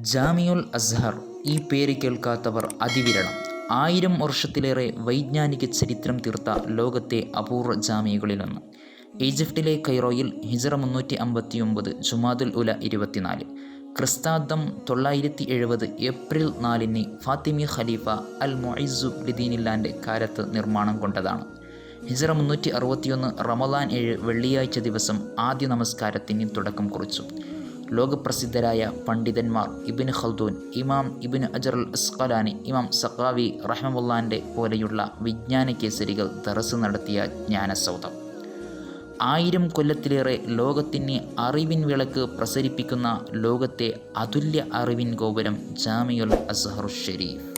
ജാമിഉൽ അസ്ഹർ. ഈ പേര് കേൾക്കാത്തവർ അതിവിരളം. 1000 വർഷത്തിലേറെ വൈജ്ഞാനിക ചരിത്രം തീർത്ത ലോകത്തെ അപൂർവ ജാമിയകളിലൊന്ന്. ഈജിപ്തിലെ കൈറോയിൽ ഹിജ്റ 359 ജുമാദുൽ ഉല 24, ക്രിസ്താബ്ദം 970 ഏപ്രിൽ 4 ഫാത്തിമി ഖലീഫ അൽ മുഇസ്സു ലിദീനില്ലാൻ്റെ കാലത്ത് നിർമ്മാണം കൊണ്ടതാണ്. ഹിജ്റ 361 റമദാൻ 7 വെള്ളിയാഴ്ച ദിവസം ആദ്യ നമസ്കാരത്തിന് തുടക്കം കുറിച്ചു. ലോകപ്രസിദ്ധരായ പണ്ഡിതന്മാർ ഇബ്നു ഖൽദൂൻ, ഇമാം ഇബ്നു ഹജർ അൽ അസ്ഖലാനി, ഇമാം സഖാവി റഹ്മത്തുള്ളാഹിന്റെ പോലെയുള്ള വിജ്ഞാന കേസരികൾ ദർസ് നടത്തിയ ജ്ഞാനസൗധം. 1000 കൊല്ലത്തിലേറെ ലോകത്തിന് അറിവിൻ വിളക്ക് പ്രസരിപ്പിക്കുന്ന ലോകത്തെ അതുല്യ അറിവിൻ ഗോപുരം ജാമിഉൽ അസ്ഹറു ഷരീഫ്.